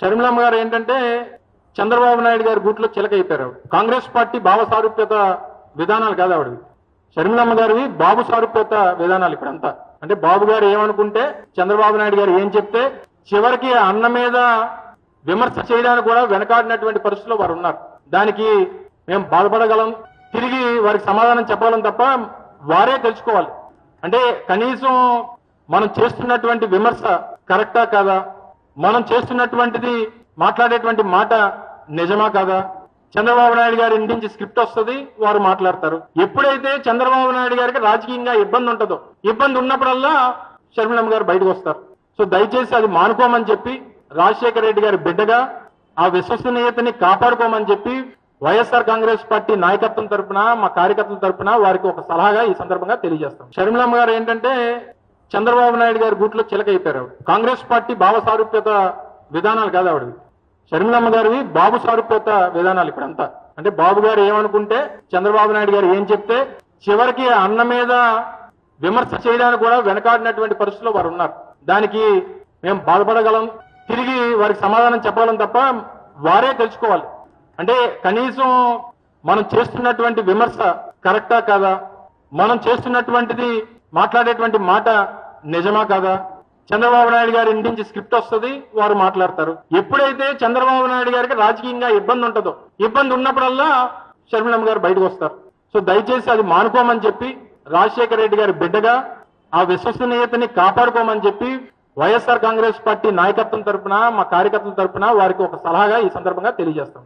షర్మిలమ్మ గారు ఏంటంటే చంద్రబాబు నాయుడు గారి గూట్లో చిలక అయిపోయారు. కాంగ్రెస్ పార్టీ భావ సారూప్యత విధానాలు కాదు ఆవిడవి. షర్మిలమ్మ గారివి బాబు సారూప్యత విధానాలు ఇప్పుడంతా. అంటే బాబు గారు ఏమనుకుంటే చంద్రబాబు నాయుడు గారు ఏం చెప్తే చివరికి అన్న మీద విమర్శ చేయడానికి కూడా వెనకాడినటువంటి పరిస్థితుల్లో వారు ఉన్నారు. దానికి మేము బాధపడగలం, తిరిగి వారికి సమాధానం చెప్పాలని తప్ప వారే తెలుసుకోవాలి. అంటే కనీసం మనం చేస్తున్నటువంటి విమర్శ కరెక్టా కాదా, మనం చేస్తున్నటువంటిది మాట్లాడేటువంటి మాట నిజమా కాదా, చంద్రబాబు నాయుడు గారి ఇంటి నుంచి స్క్రిప్ట్ వస్తుంది, వారు మాట్లాడతారు. ఎప్పుడైతే చంద్రబాబు నాయుడు గారికి రాజకీయంగా ఇబ్బంది ఉంటుందో, ఇబ్బంది ఉన్నప్పుడల్లా షర్మిలమ్మ గారు బయటకు వస్తారు. సో దయచేసి అది మానుకోమని చెప్పి, రాజశేఖర రెడ్డి గారి బిడ్డగా ఆ విశ్వసనీయతని కాపాడుకోమని చెప్పి వైఎస్ఆర్ కాంగ్రెస్ పార్టీ నాయకత్వం తరపున, మా కార్యకర్తల తరపున వారికి ఒక సలహాగా ఈ సందర్భంగా తెలియజేస్తాం. షర్మిలమ్మ గారు ఏంటంటే చంద్రబాబు నాయుడు గారి గూట్లో చిలక అయిపోయారు. కాంగ్రెస్ పార్టీ భావ సారూప్యత విధానాలు కాదు ఆవిడవి. షర్మిలమ్మ గారివి బాబు సారూప్యత విధానాలు ఇప్పుడంతా. అంటే బాబు గారు ఏమనుకుంటే చంద్రబాబు నాయుడు గారు ఏం చెప్తే చివరికి అన్న మీద విమర్శ చేయడానికి కూడా వెనకాడినటువంటి పరిస్థితుల్లో వారు ఉన్నారు. దానికి మేము బాధపడగలం, తిరిగి వారికి సమాధానం చెప్పాలని తప్ప వారే తెలుసుకోవాలి. అంటే కనీసం మనం చేస్తున్నటువంటి విమర్శ కరెక్టా కాదా, మనం చేస్తున్నటువంటిది మాట్లాడేటువంటి మాట నిజమా కాదా, చంద్రబాబు నాయుడు గారి ఇంటి నుంచి స్క్రిప్ట్ వస్తుంది, వారు మాట్లాడతారు. ఎప్పుడైతే చంద్రబాబు నాయుడు గారికి రాజకీయంగా ఇబ్బంది ఉంటుందో, ఇబ్బంది ఉన్నప్పుడల్లా షర్మిలమ్మ గారు బయటకు వస్తారు. సో దయచేసి అది మానుకోమని చెప్పి, రాజశేఖర రెడ్డి గారి బిడ్డగా ఆ విశ్వసనీయతని కాపాడుకోమని చెప్పి వైఎస్ఆర్ కాంగ్రెస్ పార్టీ నాయకత్వం తరపున, మా కార్యకర్తల తరపున వారికి ఒక సలహాగా ఈ సందర్భంగా తెలియజేస్తాం.